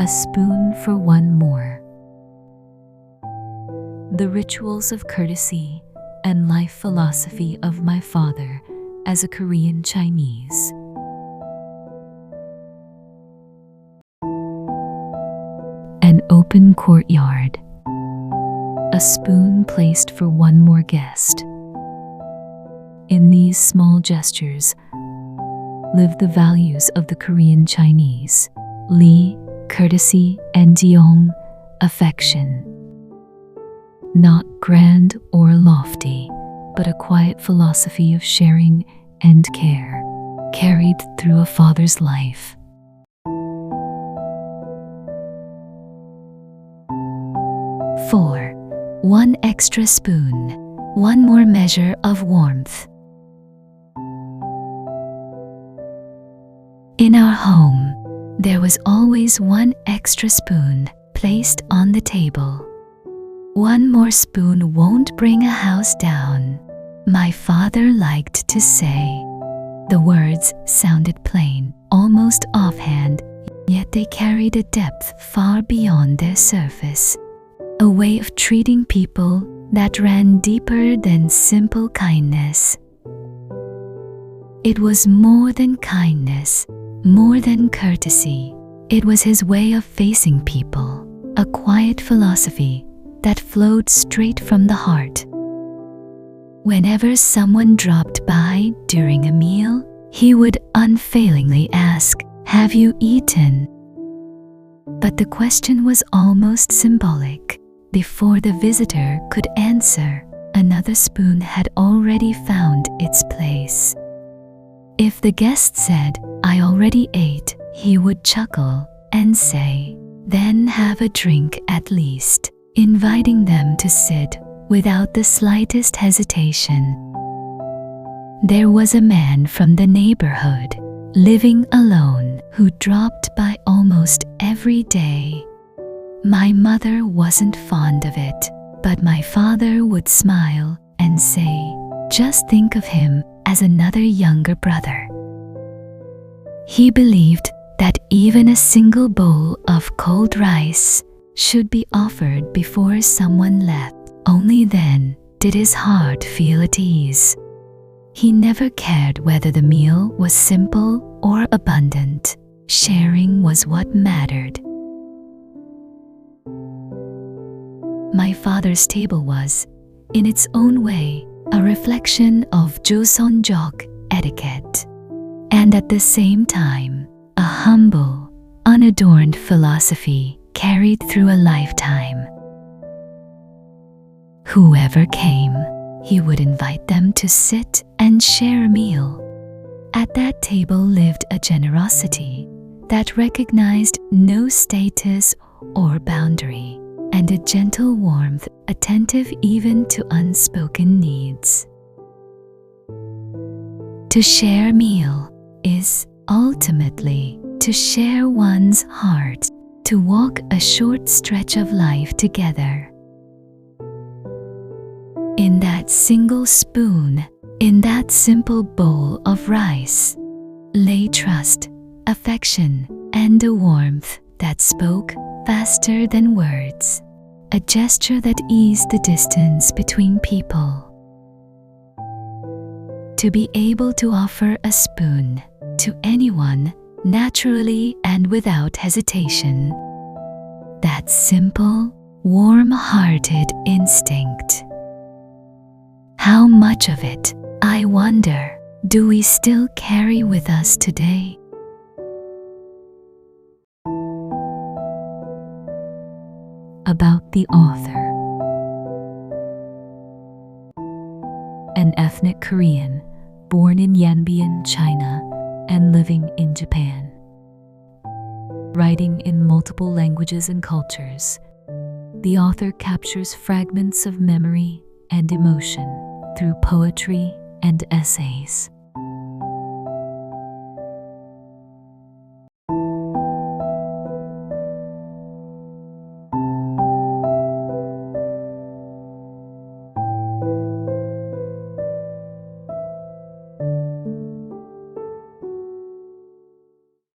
spoon for one more. The rituals of courtesy and life philosophy of my father as a Korean Chinese. An open courtyard. A spoon placed for one more guest. In these small gestures live the values of the Korean Chinese: Lee, courtesy, and Jeong, affection. Not grand or lofty, but a quiet philosophy of sharing and care, carried through a father's life. Four, one extra spoon, one more measure of warmth. In our home, there was always one extra spoon placed on the table. One more spoon won't bring a house down, my father liked to say. The words sounded plain, almost offhand, yet they carried a depth far beyond their surface. A way of treating people that ran deeper than simple kindness. It was more than kindness, more than courtesy. It was his way of facing people, a quiet philosophy that flowed straight from the heart. Whenever someone dropped by during a meal, he would unfailingly ask, "Have you eaten?" But the question was almost symbolic. Before the visitor could answer, another spoon had already found its place. If the guest said, "I already ate," he would chuckle and say, "Then have a drink at least," inviting them to sit without the slightest hesitation. There was a man from the neighborhood, living alone, who dropped by almost every day. My mother wasn't fond of it, but my father would smile and say, "Just think of him as another younger brother." He believed that even a single bowl of cold rice should be offered before someone left. Only then did his heart feel at ease. He never cared whether the meal was simple or abundant. Sharing was what mattered. My father's table was, in its own way, a reflection of Joseonjok etiquette, and at the same time, a humble, unadorned philosophy carried through a lifetime. Whoever came, he would invite them to sit and share a meal. At that table lived a generosity that recognized no status or boundary, and a gentle warmth attentive even to unspoken needs. To share a meal is ultimately to share one's heart, to walk a short stretch of life together. In that single spoon, in that simple bowl of rice, lay trust, affection, and a warmth that spoke faster than words, a gesture that eased the distance between people. To be able to offer a spoon to anyone naturally and without hesitation, that simple, warm-hearted instinct. How much of it, I wonder, do we still carry with us today? About the author. An ethnic Korean, born in Yanbian, China, and living in Japan. Writing in multiple languages and cultures, the author captures fragments of memory and emotion through poetry and essays.